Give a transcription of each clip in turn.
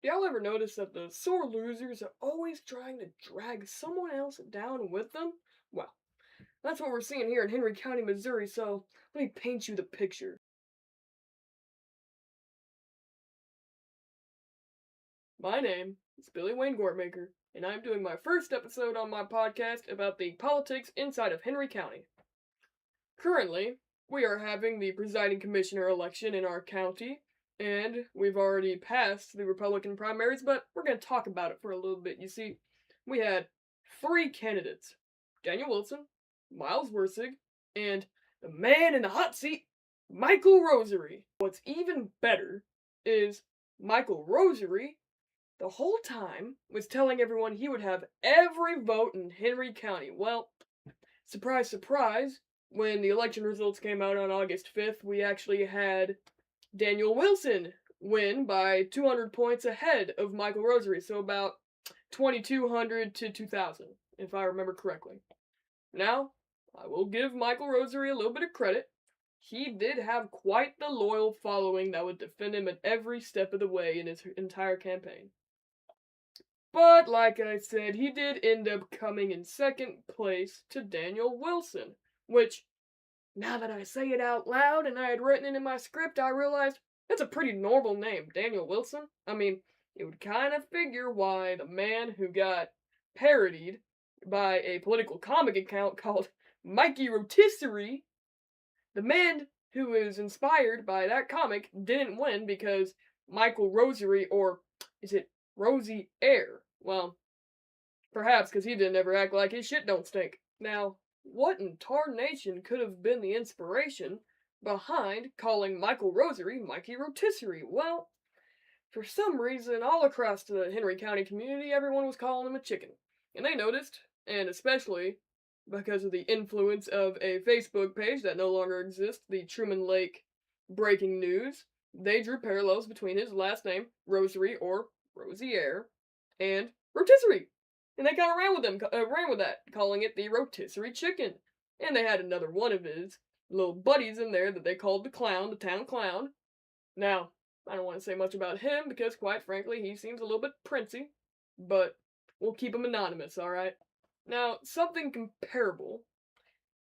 Y'all ever notice that the sore losers are always trying to drag someone else down with them? Well, that's what we're seeing here in Henry County, Missouri, so let me paint you the picture. My name is Billy Wayne Gortmaker, and I'm doing my first episode on my podcast about the politics inside of Henry County. Currently, we are having the presiding commissioner election in our county, and we've already passed the Republican primaries, but we're going to talk about it for a little bit. You see, we had three candidates: Daniel Wilson, Miles Wersig, and the man in the hot seat, Michael Rosary. What's even better is Michael Rosary, the whole time, was telling everyone he would have every vote in Henry County. Well, surprise, surprise, when the election results came out on August 5th, we actually had Daniel Wilson win by 200 points ahead of Michael Rosary, so about 2,200 to 2,000, if I remember correctly. Now, I will give Michael Rosary a little bit of credit. He did have quite the loyal following that would defend him at every step of the way in his entire campaign. But, like I said, he did end up coming in second place to Daniel Wilson, which, now that I say it out loud and I had written it in my script, I realized that's a pretty normal name, Daniel Wilson. I mean, it would kind of figure why the man who got parodied by a political comic account called Mikey Rotisserie, the man who was inspired by that comic, didn't win because Michael Rosary, or is it Rosie Air? Well, perhaps because he didn't ever act like his shit don't stink. Now, what in tarnation could have been the inspiration behind calling Michael Rosary Mikey Rotisserie? Well, for some reason, all across the Henry County community, everyone was calling him a chicken. And they noticed, and especially because of the influence of a Facebook page that no longer exists, the Truman Lake Breaking News, they drew parallels between his last name, Rosary or Rosier, and Rotisserie. And they kind of ran with that, calling it the rotisserie chicken. And they had another one of his little buddies in there that they called the clown, the town clown. Now, I don't want to say much about him because, quite frankly, he seems a little bit princey, but we'll keep him anonymous, alright? Now, something comparable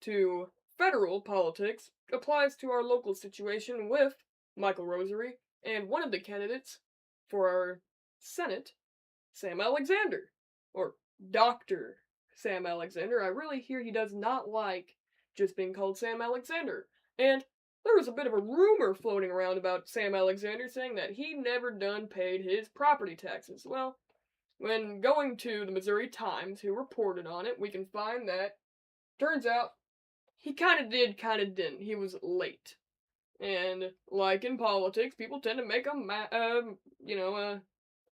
to federal politics applies to our local situation with Michael Rosary and one of the candidates for our Senate, Sam Alexander, or Dr. Sam Alexander. I really hear he does not like just being called Sam Alexander. And there was a bit of a rumor floating around about Sam Alexander saying that he never done paid his property taxes. Well, when going to the Missouri Times, who reported on it, we can find that turns out he kind of did, kind of didn't. He was late. And like in politics, people tend to make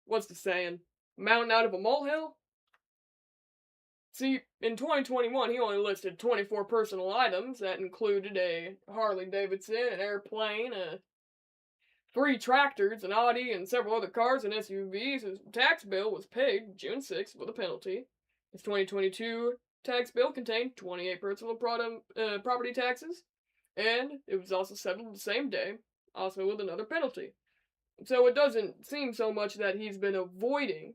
what's the saying? Mountain out of a molehill? See, in 2021, he only listed 24 personal items that included a Harley Davidson, an airplane, 3 tractors, an Audi, and several other cars and SUVs. His tax bill was paid June 6th with a penalty. His 2022 tax bill contained 28 personal property taxes, and it was also settled the same day, also with another penalty. So it doesn't seem so much that he's been avoiding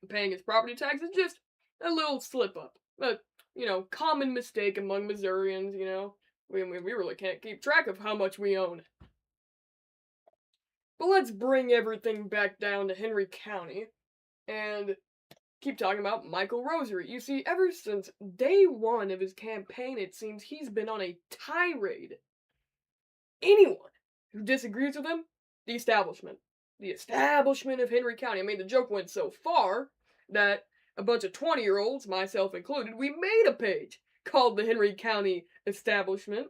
paying his property taxes, just a little slip up. But, common mistake among Missourians, We really can't keep track of how much we own. But let's bring everything back down to Henry County and keep talking about Michael Rosary. You see, ever since day one of his campaign, it seems he's been on a tirade. Anyone who disagrees with him, the establishment. The establishment of Henry County. I mean, the joke went so far that a bunch of 20-year-olds, myself included, we made a page called the Henry County Establishment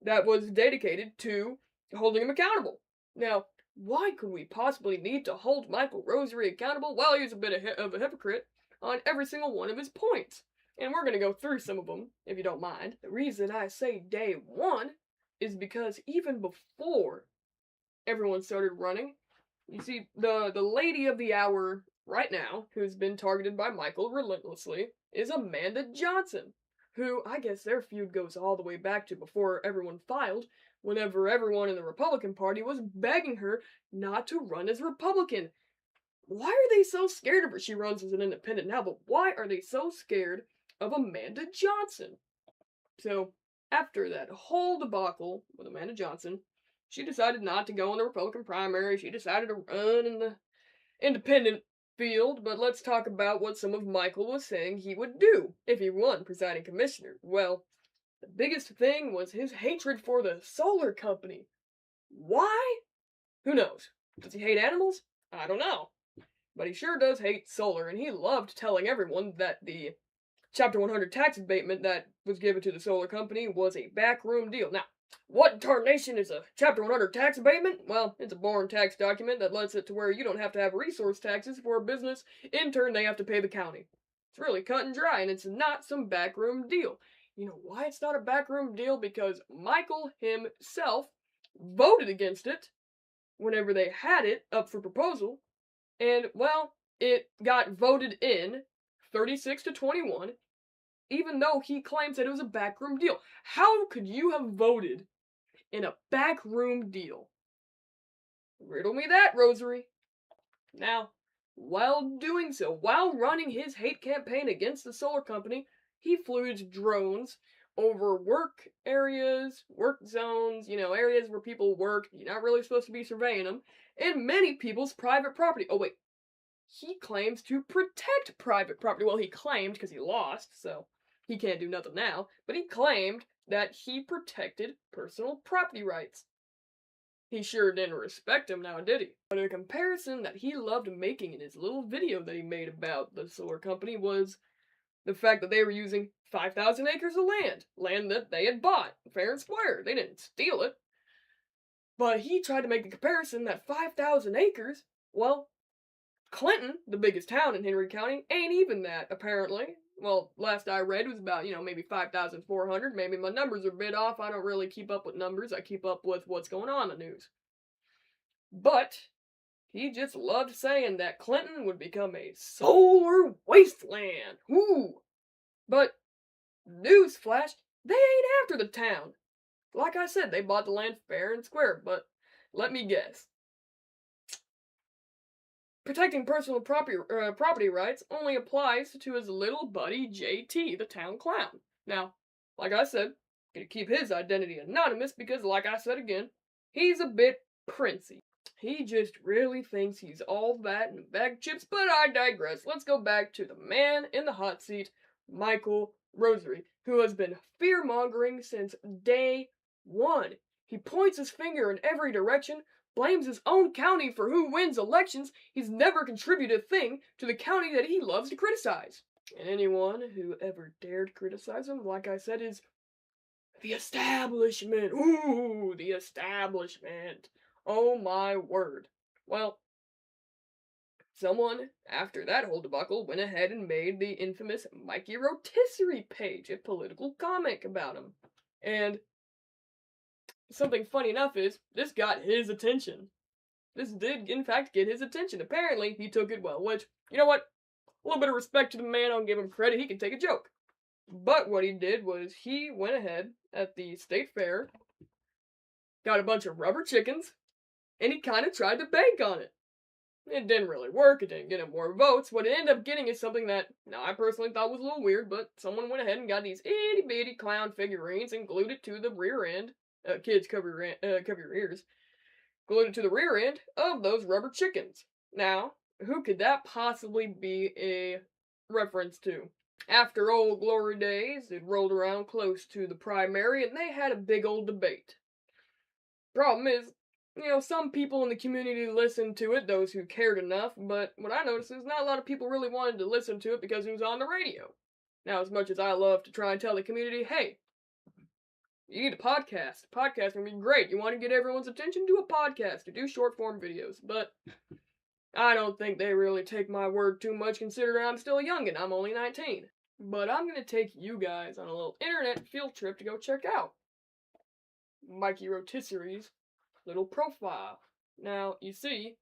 that was dedicated to holding him accountable. Now, why could we possibly need to hold Michael Rosary accountable? Well, he was a bit of a hypocrite on every single one of his points. And we're going to go through some of them, if you don't mind. The reason I say day one is because even before everyone started running, you see, the lady of the hour right now, who's been targeted by Michael relentlessly, is Amanda Johnson, who, I guess their feud goes all the way back to before everyone filed, whenever everyone in the Republican Party was begging her not to run as Republican. why are they so scared of her? She runs as an independent now, but why are they so scared of Amanda Johnson? So, after that whole debacle with Amanda Johnson, she decided not to go in the Republican primary. She decided to run in the independent field, but let's talk about what some of Michael was saying he would do if he won presiding commissioner. Well, the biggest thing was his hatred for the solar company. Why? Who knows? Does he hate animals? I don't know. But he sure does hate solar, and he loved telling everyone that the Chapter 100 tax abatement that was given to the solar company was a backroom deal. Now, what in tarnation is a Chapter 100 tax abatement? Well, it's a boring tax document that lets it to where you don't have to have resource taxes for a business. In turn, they have to pay the county. It's really cut and dry, and it's not some backroom deal. You know why it's not a backroom deal? Because Michael himself voted against it whenever they had it up for proposal, and, well, it got voted in 36 to 21, even though he claims that it was a backroom deal. How could you have voted in a backroom deal? Riddle me that, Rosary. Now, while doing so, while running his hate campaign against the solar company, he flew his drones over work areas, work zones, areas where people work. You're not really supposed to be surveying them, and many people's private property. Oh, wait. He claims to protect private property. Well, he claimed because he lost, so he can't do nothing now. But he claimed that he protected personal property rights. He sure didn't respect him now, did he? But a comparison that he loved making in his little video that he made about the solar company was the fact that they were using 5,000 acres of land that they had bought, fair and square. They didn't steal it. But he tried to make the comparison that 5,000 acres, well, Clinton, the biggest town in Henry County, ain't even that, apparently. Well, last I read was about, maybe 5,400. Maybe my numbers are a bit off. I don't really keep up with numbers. I keep up with what's going on in the news. But he just loved saying that Clinton would become a solar wasteland. Ooh. But, newsflash, they ain't after the town. Like I said, they bought the land fair and square, but let me guess. Protecting personal property rights only applies to his little buddy JT, the town clown. Now, like I said, gonna keep his identity anonymous because, like I said again, he's a bit princey. He just really thinks he's all that and a bag of chips, but I digress. Let's go back to the man in the hot seat, Michael Rosary, who has been fear-mongering since day one. He points his finger in every direction, blames his own county for who wins elections. He's never contributed a thing to the county that he loves to criticize. And anyone who ever dared criticize him, like I said, is the establishment. Ooh, the establishment. Oh my word. Well, someone, after that whole debacle, went ahead and made the infamous Mikey Rotisserie page, a political comic about him. And something funny enough is, this got his attention. This did, in fact, get his attention. Apparently, he took it well, which, you know what? A little bit of respect to the man, I'll give him credit, he can take a joke. But what he did was, he went ahead at the state fair, got a bunch of rubber chickens, and he kind of tried to bank on it. It didn't really work, it didn't get him more votes. What it ended up getting is something that, now I personally thought was a little weird, but someone went ahead and got these itty-bitty clown figurines and glued it to the rear end. Kids, cover your ears. Glued it to the rear end of those rubber chickens. Now, who could that possibly be a reference to? After old glory days, it rolled around close to the primary, and they had a big old debate. Problem is, some people in the community listened to it, those who cared enough, but what I noticed is not a lot of people really wanted to listen to it because it was on the radio. Now, as much as I love to try and tell the community, hey, you need a podcast. A podcast would be great. You want to get everyone's attention? Do a podcast or do short form videos. But I don't think they really take my word too much considering I'm still a youngin'. I'm only 19. But I'm going to take you guys on a little internet field trip to go check out Mikey Rotisserie's little profile. Now, you see,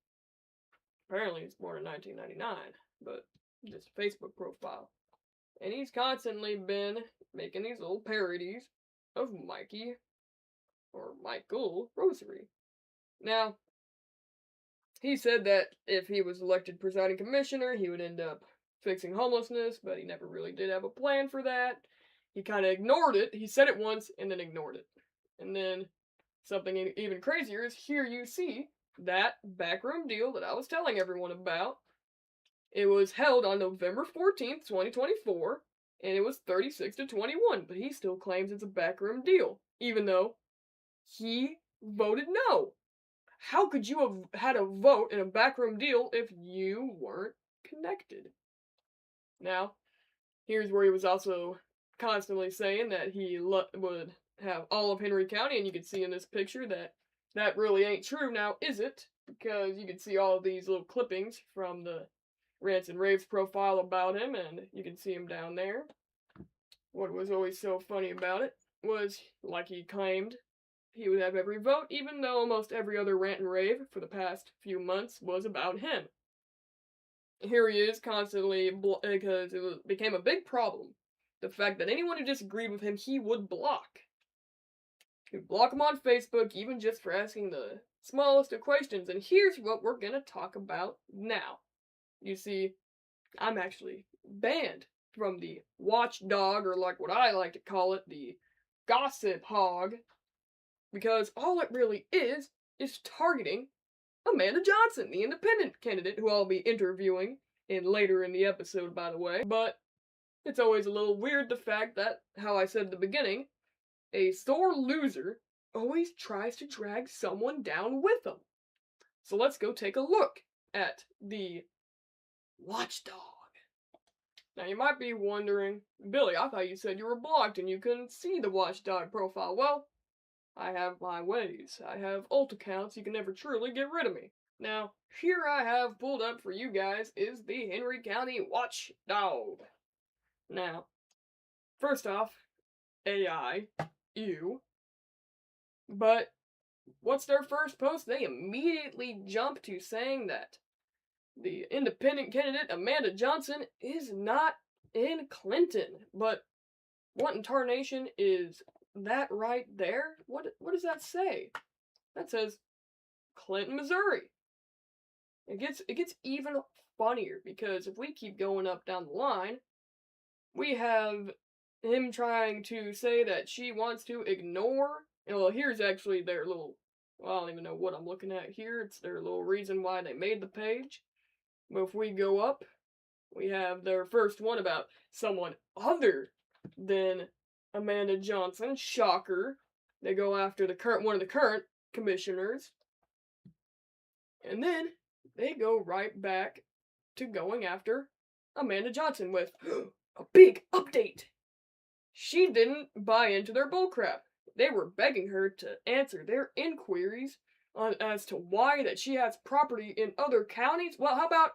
apparently he's born in 1999, but just a Facebook profile. And he's constantly been making these little parodies of Mikey, or Michael Rosary. Now, He said that if he was elected presiding commissioner, he would end up fixing homelessness, but he never really did have a plan for that. He kind of ignored it. He said it once and then ignored it. And then something even crazier is here you see that backroom deal that I was telling everyone about. It was held on November 14th, 2024, and it was 36-21, but he still claims it's a backroom deal, even though he voted no. How could you have had a vote in a backroom deal if you weren't connected? Now, here's where he was also constantly saying that he would have all of Henry County, and you can see in this picture that that really ain't true now, is it? Because you can see all of these little clippings from the Rants and Raves profile about him, and you can see him down there. What was always so funny about it was, like he claimed, he would have every vote, even though almost every other rant and rave for the past few months was about him. Here he is constantly, because became a big problem. The fact that anyone who disagreed with him, he would block. He would block him on Facebook, even just for asking the smallest of questions. And here's what we're gonna talk about now. You see, I'm actually banned from the watchdog, or like what I like to call it, the gossip hog, because all it really is targeting Amanda Johnson, the independent candidate who I'll be interviewing later in the episode, by the way. But it's always a little weird the fact that, how I said at the beginning, a sore loser always tries to drag someone down with them. So let's go take a look at the watchdog. Now you might be wondering, Billy, I thought you said you were blocked and you couldn't see the watchdog profile. Well, I have my ways. I have alt accounts. You can never truly get rid of me. Now, here I have pulled up for you guys is the Henry County Watchdog. Now, first off, AI, ew. But what's their first post? They immediately jump to saying that the independent candidate, Amanda Johnson, is not in Clinton. But what in tarnation is that right there? What does that say? That says Clinton, Missouri. It gets even funnier because if we keep going up down the line, we have him trying to say that she wants to ignore. Well, here's actually their little. Well, I don't even know what I'm looking at here. It's their little reason why they made the page. But if we go up, we have their first one about someone other than Amanda Johnson. Shocker. They go after one of the current commissioners. And then they go right back to going after Amanda Johnson with a big update. She didn't buy into their bullcrap. They were begging her to answer their inquiries as to why that she has property in other counties. Well, how about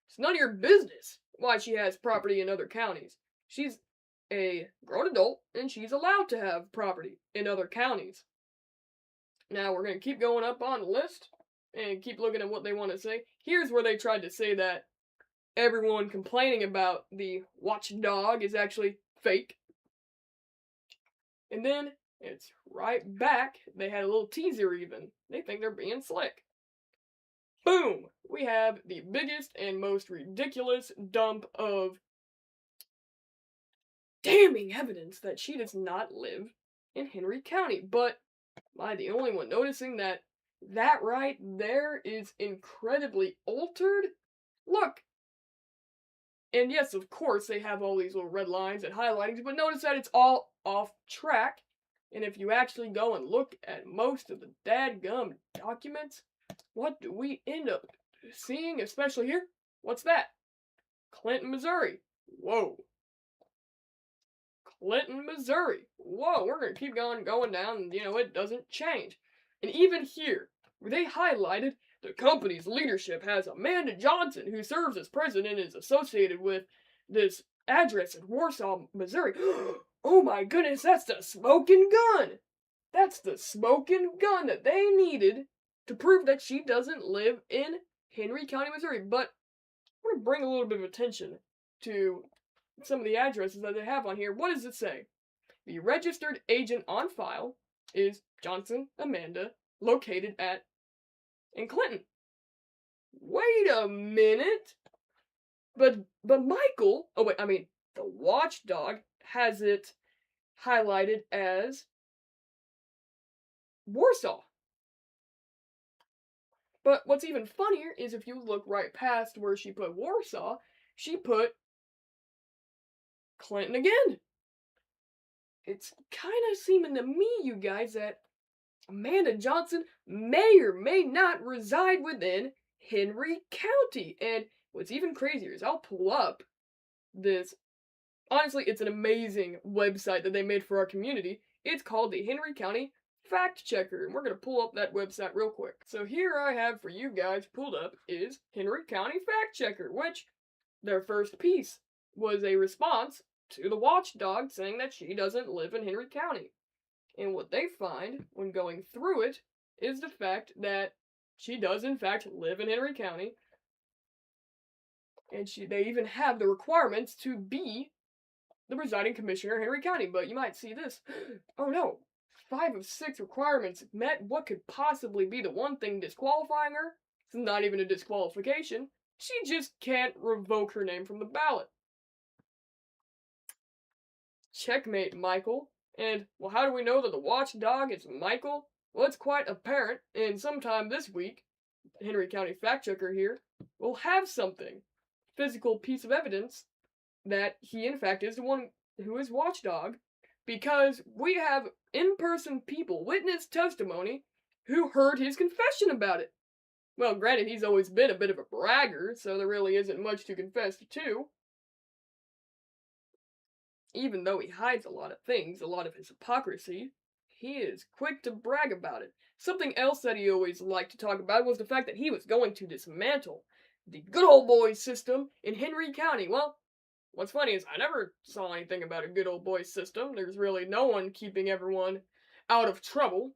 it's none of your business why she has property in other counties. She's a grown adult and she's allowed to have property in other counties. Now we're going to keep going up on the list and keep looking at what they want to say. Here's where they tried to say that everyone complaining about the watchdog is actually fake. And then it's right back. They had a little teaser even. They think they're being slick. Boom! We have the biggest and most ridiculous dump of damning evidence that she does not live in Henry County. But am I the only one noticing that right there is incredibly altered? Look! And yes, of course, they have all these little red lines and highlightings, but notice that it's all off track. And if you actually go and look at most of the dadgum documents, what do we end up seeing, especially here? What's that? Clinton, Missouri. Whoa. Clinton, Missouri. Whoa, we're going to keep going down, and, it doesn't change. And even here, where they highlighted the company's leadership has Amanda Johnson, who serves as president and is associated with this address in Warsaw, Missouri. Oh my goodness, that's the smoking gun! That's the smoking gun that they needed to prove that she doesn't live in Henry County, Missouri. But I want to bring a little bit of attention to some of the addresses that they have on here. What does it say? The registered agent on file is Johnson Amanda, located in Clinton. wait a minute. But Michael, oh wait, I mean, the watchdog has it highlighted as Warsaw. But what's even funnier is if you look right past where she put Warsaw, she put Clinton again. It's kind of seeming to me, you guys, that Amanda Johnson may or may not reside within Henry County. And what's even crazier is I'll pull up this. Honestly, it's an amazing website that they made for our community. It's called the Henry County Fact Checker, and we're going to pull up that website real quick. So here I have for you guys pulled up is Henry County Fact Checker, which their first piece was a response to the watchdog saying that she doesn't live in Henry County. And what they find when going through it is the fact that she does in fact live in Henry County. And they even have the requirements to be the presiding commissioner in Henry County. But you might see this. Oh no, 5 of 6 requirements met. What could possibly be the one thing disqualifying her? It's not even a disqualification. She just can't revoke her name from the ballot. Checkmate, Michael. And, well, how do we know that the watchdog is Michael? Well, it's quite apparent, and sometime this week, Henry County Fact Checker here will have something, physical piece of evidence, that he in fact is the one who is watchdog, because we have in-person people, witness testimony, who heard his confession about it. Well, granted, he's always been a bit of a bragger, so there really isn't much to confess to. Even though he hides a lot of things, a lot of his hypocrisy, he is quick to brag about it. Something else that he always liked to talk about was the fact that he was going to dismantle the good old boy system in Henry County. Well, what's funny is I never saw anything about a good old boy system. There's really no one keeping everyone out of trouble.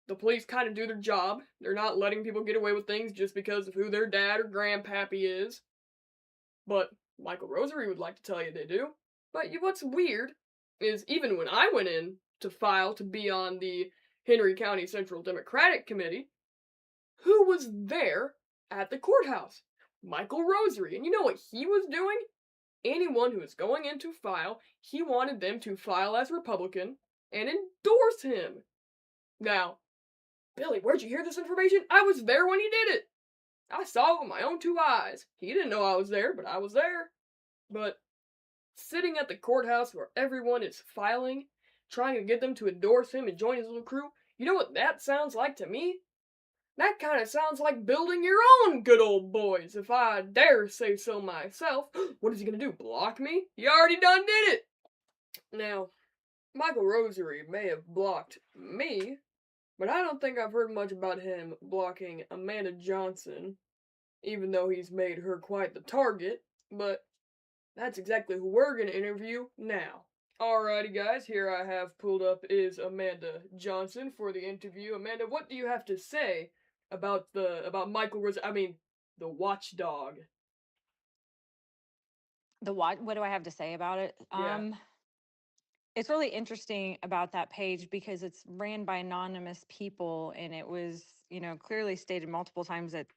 The police kind of do their job. They're not letting people get away with things just because of who their dad or grandpappy is. But Michael Rosary would like to tell you they do. But what's weird is even when I went in to file to be on the Henry County Central Democratic Committee, who was there at the courthouse? Michael Rosary. And you know what he was doing? Anyone who was going in to file, he wanted them to file as Republican and endorse him. Now, Billy, where'd you hear this information? I was there when he did it. I saw it with my own 2 eyes. He didn't know I was there, but I was there. But sitting at the courthouse where everyone is filing, trying to get them to endorse him and join his little crew, you know what that sounds like to me? That kind of sounds like building your own good old boys, if I dare say so myself. What is he gonna do, block me? He already done did it! Now, Michael Rosary may have blocked me, but I don't think I've heard much about him blocking Amanda Johnson, even though he's made her quite the target, but that's exactly who we're gonna interview now. Alrighty guys, here I have pulled up is Amanda Johnson for the interview. Amanda, what do you have to say about Michael the watchdog? What do I have to say about it? Yeah, It's really interesting about that page because it's ran by anonymous people, and it was, clearly stated multiple times that,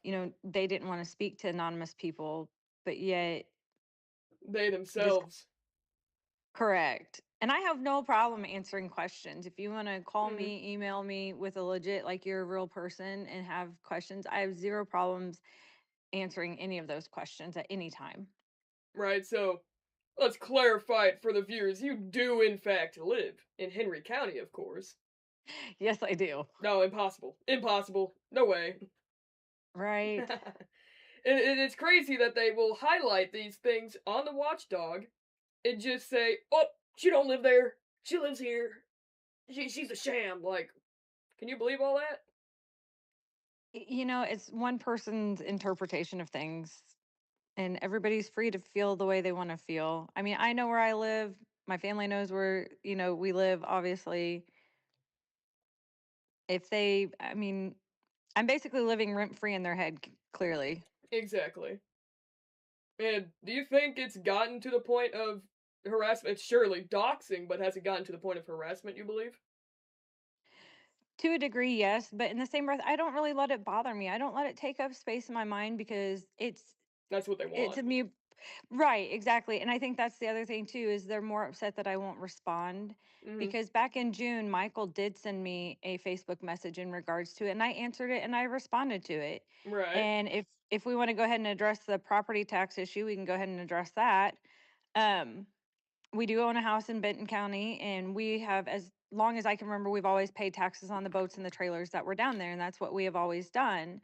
they didn't want to speak to anonymous people, but yet they this themselves. correct. And I have no problem answering questions. If you want to call Mm-hmm. me, email me with a legit, like you're a real person and have questions, I have zero problems answering any of those questions at any time. Right, so let's clarify it for the viewers. You do in fact live in Henry County, of course. Yes, I do. No, impossible. Impossible. No way. Right. It's crazy that they will highlight these things on the watchdog and just say, "Oh, she don't live there. She lives here. She's a sham." Like, can you believe all that? It's one person's interpretation of things, and everybody's free to feel the way they want to feel. I mean, I know where I live. My family knows where, we live, obviously. I mean, I'm basically living rent free in their head, clearly. Exactly. And do you think it's gotten to the point of harassment? It's surely doxing, but has it gotten to the point of harassment, you believe? To a degree, yes, but in the same breath, I don't really let it bother me. I don't let it take up space in my mind because That's what they it's want. a me. Right, exactly. And I think that's the other thing too is they're more upset that I won't respond Hmm. because back in June Michael did send me a Facebook message in regards to it and I answered it and I responded to it. Right. And if we want to go ahead and address the property tax issue, we can go ahead and address that. Um we do own a house in Benton County and we have, as long as I can remember, we've always paid taxes on the boats and the trailers that were down there and that's what we have always done.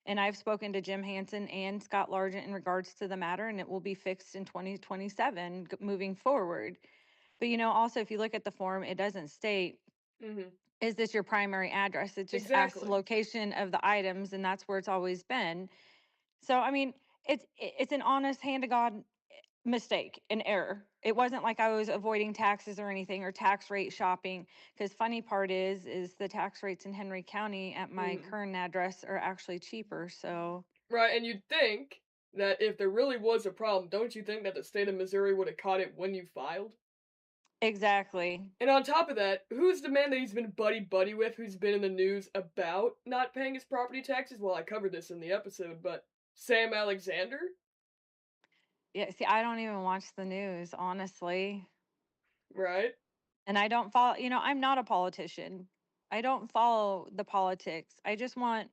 And I've spoken to Jim Hansen and Scott Largent in regards to the matter, and it will be fixed in 2027 moving forward. But also, if you look at the form, it doesn't state, Hmm. is this your primary address? It just asks the Exactly. location of the items, and that's where it's always been. So, I mean, it's an honest hand to God mistake, an error. It wasn't like I was avoiding taxes or anything or tax rate shopping. Because funny part is the tax rates in Henry County at my Hmm. current address are actually cheaper. So Right, and you'd think that if there really was a problem, don't you think that the state of Missouri would have caught it when you filed? exactly. And on top of that, who's the man that he's been buddy-buddy with who's been in the news about not paying his property taxes? Well, I covered this in the episode, but Sam Alexander? Yeah, see, I don't even watch the news, honestly. Right? And I don't follow, I'm not a politician. I don't follow the politics. I just want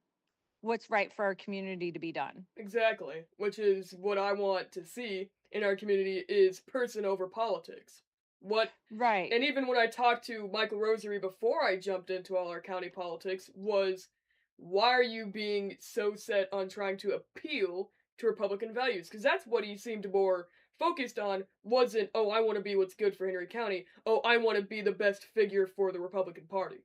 what's right for our community to be done. Exactly. Which is what I want to see in our community is person over politics. What Right. and even when I talked to Michael Rosary before I jumped into all our county politics was why are you being so set on trying to appeal to Republican values? Because that's what he seemed more focused on wasn't, oh, I want to be what's good for Henry County. Oh, I want to be the best figure for the Republican Party.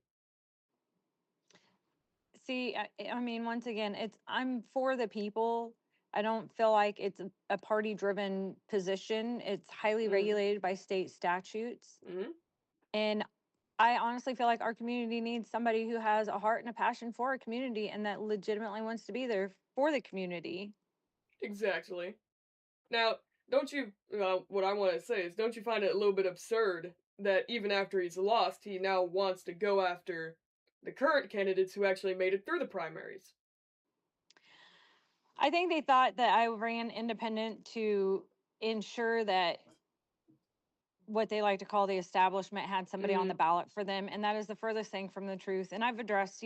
See, I mean, once again, I'm for the people. I don't feel like it's a party driven position. It's highly Mm-hmm. regulated by state statutes. Mm-hmm. And I honestly feel like our community needs somebody who has a heart and a passion for our community and that legitimately wants to be there for the community. Exactly. Now, don't you, what I want to say is, don't you find it a little bit absurd that even after he's lost, he now wants to go after the current candidates who actually made it through the primaries? I think they thought that I ran independent to ensure that what they like to call the establishment had somebody on the Mm-hmm. ballot for them. And that is the furthest thing from the truth. And I've addressed,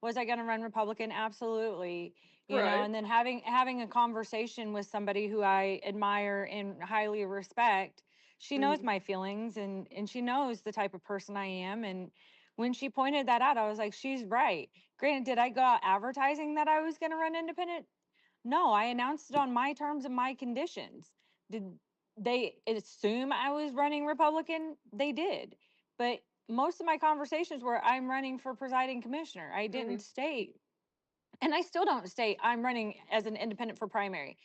was I going to run Republican? Absolutely. Right. And then having a conversation with somebody who I admire and highly respect, she knows Mm-hmm. my feelings and she knows the type of person I am. And when she pointed that out, I was like, she's right. Granted, did I go out advertising that I was going to run independent? No, I announced it on my terms and my conditions. Did they assume I was running Republican? They did. But most of my conversations were I'm running for presiding commissioner. I Mm-hmm. didn't state, and I still don't state I'm running as an independent for primary.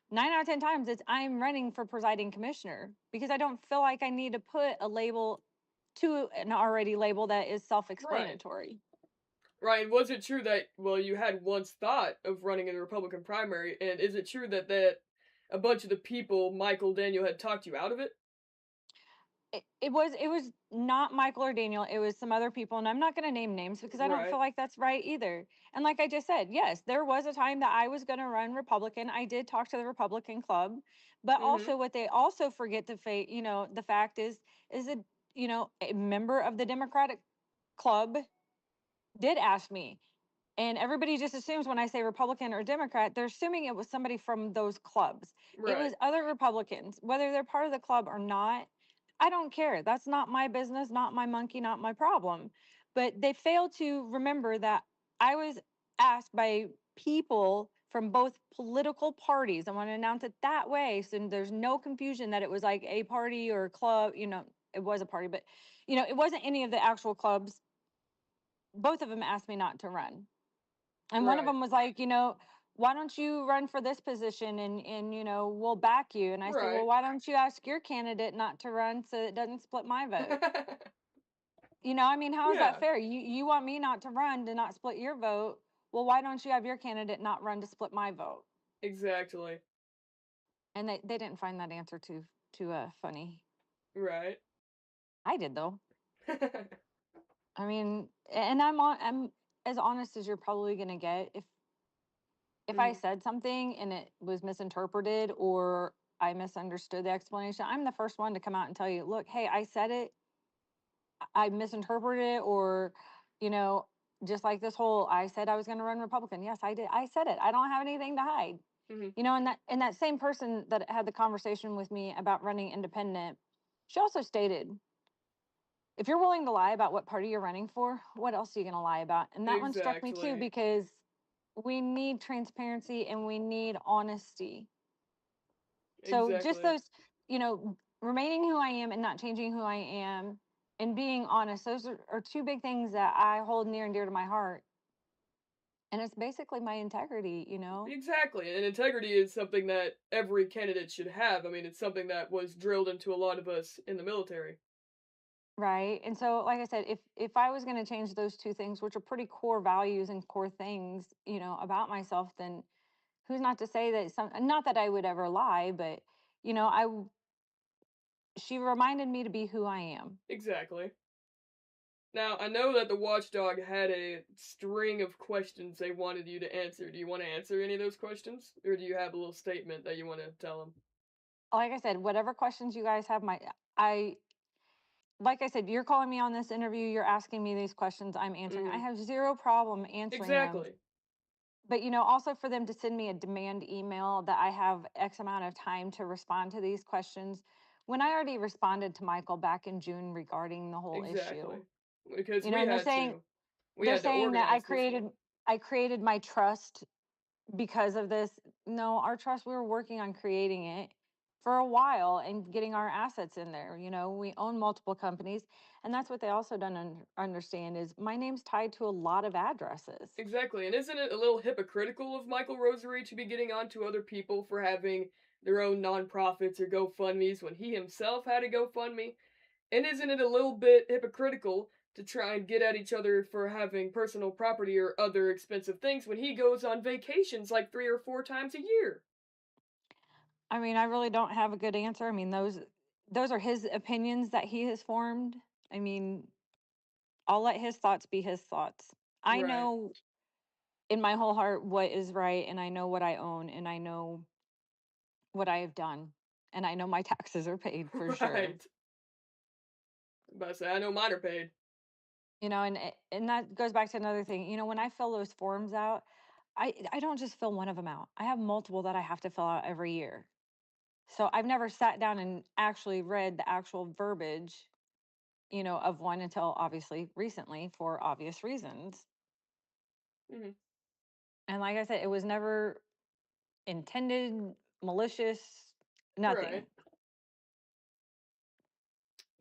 9 out of 10 times it's I'm running for presiding commissioner because I don't feel like I need to put a label to an already label that is Right. self-explanatory. Right. And was it true that, well, you had once thought of running in the Republican primary, and is it true that a bunch of the people Michael Daniel had talked you out of it? It was not Michael or Daniel. It was some other people, and I'm not going to name names because I don't Right. feel like that's right either. And like I just said, yes, there was a time that I was going to run Republican. I did talk to the Republican club, but Mm-hmm. also what they also forget to the fact is a member of the Democratic club did ask me, and everybody just assumes when I say Republican or Democrat, they're assuming it was somebody from those clubs. It Right. was other Republicans, whether they're part of the club or not. I don't care. That's not my business, not my monkey, not my problem. But they fail to remember that I was asked by people from both political parties. I want to announce it that way so there's no confusion that it was like a party or a club. It was a party, but it wasn't any of the actual clubs. Both of them asked me not to run. And one of Right. them was like, why don't you run for this position and we'll back you. And I said, well, Right. why don't you ask your candidate not to run so it doesn't split my vote? I mean, how is that Yeah. fair? You want me not to run to not split your vote. Well, why don't you have your candidate not run to split my vote? Exactly. And they didn't find that answer too funny. Right. I did though. I mean, and I'm as honest as you're probably going to get. If I Hmm. said something and it was misinterpreted or I misunderstood the explanation, I'm the first one to come out and tell you, look, hey, I said it, I misinterpreted it, or, you know, just like this whole I said I was going to run Republican. Yes, I did. I said it. I don't have anything to hide. Hmm. And that same person that had the conversation with me about running independent, she also stated, if you're willing to lie about what party you're running for, what else are you going to lie about? And that one struck me too, Exactly. because we need transparency and we need honesty. So just Exactly. those, remaining who I am and not changing who I am and being honest, those are two big things that I hold near and dear to my heart. And it's basically my integrity. Exactly. And integrity is something that every candidate should have. I mean, it's something that was drilled into a lot of us in the military. Right. And so, like I said, if I was going to change those two things, which are pretty core values and core things, about myself, then who's not to say that not that I would ever lie, but she reminded me to be who I am. Exactly. Now, I know that the watchdog had a string of questions they wanted you to answer. Do you want to answer any of those questions? Or do you have a little statement that you want to tell them? Like I said, whatever questions you guys have, I like I said, you're calling me on this interview, you're asking me these questions, I'm answering. I Hmm. have zero problem answering them. Exactly. But also for them to send me a demand email that I have X amount of time to respond to these questions, when I already responded to Michael back in June regarding the whole issue. Exactly. Because we And they're had saying to. We they're had to saying that I organize this created one. I created my trust because of this. No, our trust, we were working on creating it for a while and getting our assets in there. We own multiple companies, and that's what they also don't understand is my name's tied to a lot of addresses. Exactly. And isn't it a little hypocritical of Michael Rosary to be getting on to other people for having their own nonprofits or GoFundMe's when he himself had a GoFundMe? And isn't it a little bit hypocritical to try and get at each other for having personal property or other expensive things when he goes on vacations like 3 or 4 times a year? I mean, I really don't have a good answer. I mean, those are his opinions that he has formed. I mean, I'll let his thoughts be his thoughts. I Right. know in my whole heart what is right, and I know what I own, and I know what I have done, and I know my taxes are paid for sure. Right. About to say, I know mine are paid. And that goes back to another thing. When I fill those forms out, I don't just fill one of them out. I have multiple that I have to fill out every year. So I've never sat down and actually read the actual verbiage, of one until obviously recently for obvious reasons. Hmm. And like I said, it was never intended, malicious, Right. nothing.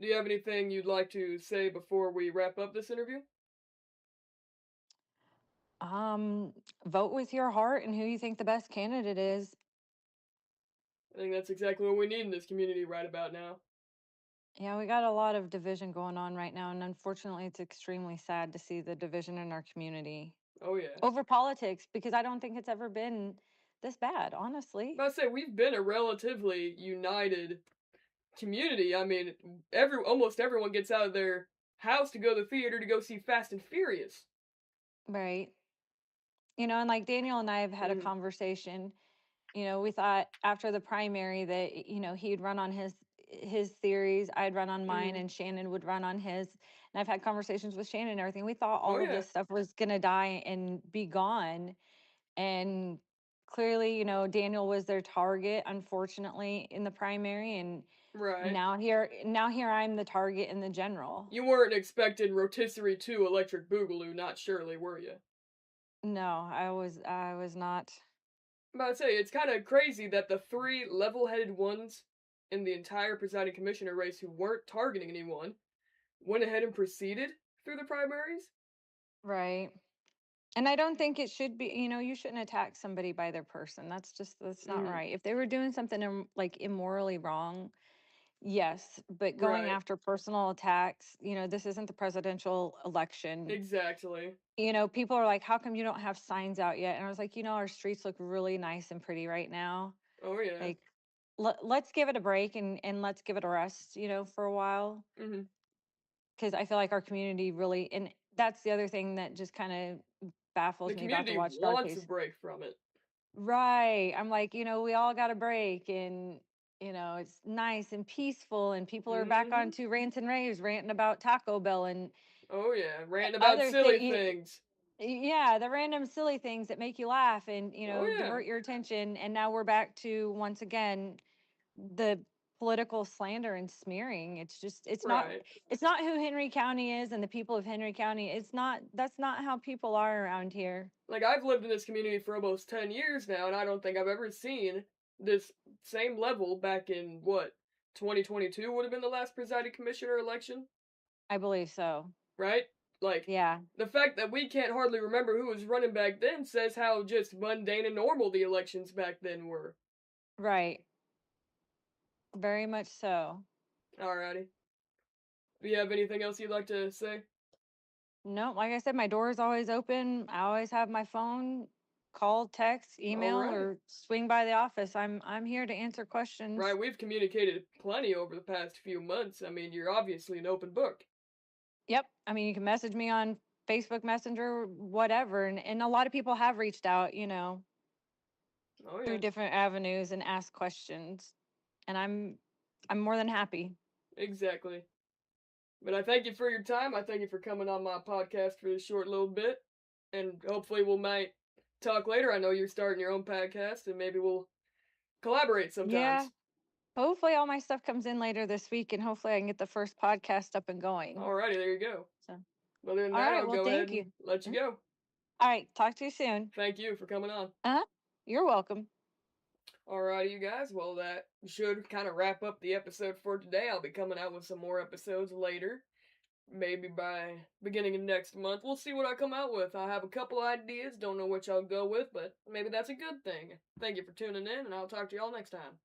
Do you have anything you'd like to say before we wrap up this interview? Um, Vote with your heart and who you think the best candidate is. I think that's exactly what we need in this community right about now. Yeah, we got a lot of division going on right now, and unfortunately, it's extremely sad to see the division in our community Oh, yeah. over politics because I don't think it's ever been this bad, honestly. But I say we've been a relatively united community. I mean, almost everyone gets out of their house to go to the theater to go see Fast and Furious. Right. And like Daniel and I have had a Hmm. conversation. We thought after the primary that, he'd run on his theories, I'd run on mine, Hmm. and Shannon would run on his. And I've had conversations with Shannon and everything. We thought Oh, all of yeah. this stuff was gonna die and be gone. And clearly, Daniel was their target, unfortunately, in the primary. And Right. now here I'm the target in the general. You weren't expecting Rotisserie 2 Electric Boogaloo, not surely, were you? No, I was not. I'm about to say, it's kind of crazy that the three level headed ones in the entire presiding commissioner race who weren't targeting anyone went ahead and proceeded through the primaries. Right. And I don't think it should be, you shouldn't attack somebody by their person. That's not Hmm. right. If they were doing something like immorally wrong, yes, but going Right. after personal attacks, this isn't the presidential election. Exactly. People are like, how come you don't have signs out yet? And I was like, our streets look really nice and pretty right now. Oh, yeah. Like, let's give it a break and let's give it a rest, for a while. Hmm. because I feel like our community really, and that's the other thing that just kind of The baffles me about the community Watchdog wants a case. break from it. Right. I'm like, we all got a break, and it's nice and peaceful, and people are back Mm-hmm. on to rants and raves, ranting about Taco Bell and Oh yeah, ranting about other silly thing. things. Yeah, the random silly things that make you laugh and Oh yeah, divert your attention. And now we're back to, once again, the political slander and smearing. It's just, right. it's not who Henry County is and the people of Henry County. It's not, that's not how people are around here. Like, I've lived in this community for almost 10 years now, and I don't think I've ever seen this same level back in, what, 2022 would have been the last presiding commissioner election, I believe so. right? Like, Yeah. the fact that we can't hardly remember who was running back then says how just mundane and normal the elections back then were. Right. Very much so. Alrighty. Do you have anything else you'd like to say? No, like I said, my door is always open. I always have my phone, call, text, email, Alrighty. or swing by the office. I'm here to answer Right, questions. we've communicated plenty over the past few months. I mean, you're obviously an open book. Yep. I mean, you can message me on Facebook Messenger, whatever. And a lot of people have reached out, Oh through yeah, different avenues and asked questions. And I'm more than happy. exactly. But I thank you for your time. I thank you for coming on my podcast for this short little bit. And hopefully we might talk later. I know you're starting your own podcast and maybe we'll collaborate Yeah. sometimes. Hopefully all my stuff comes in later this week, and hopefully I can get the first podcast up and going. Alrighty, there you go. So, Other than all that, right. I'll Well, go ahead thank and you. let you Mm. go. All right. Talk to you soon. Thank you for coming on. You're welcome. Alrighty, you guys. Well, that should kind of wrap up the episode for today. I'll be coming out with some more episodes later. Maybe by beginning of next month. We'll see what I come out with. I have a couple ideas, don't know which I'll go with, but maybe that's a good thing. Thank you for tuning in, and I'll talk to y'all next time.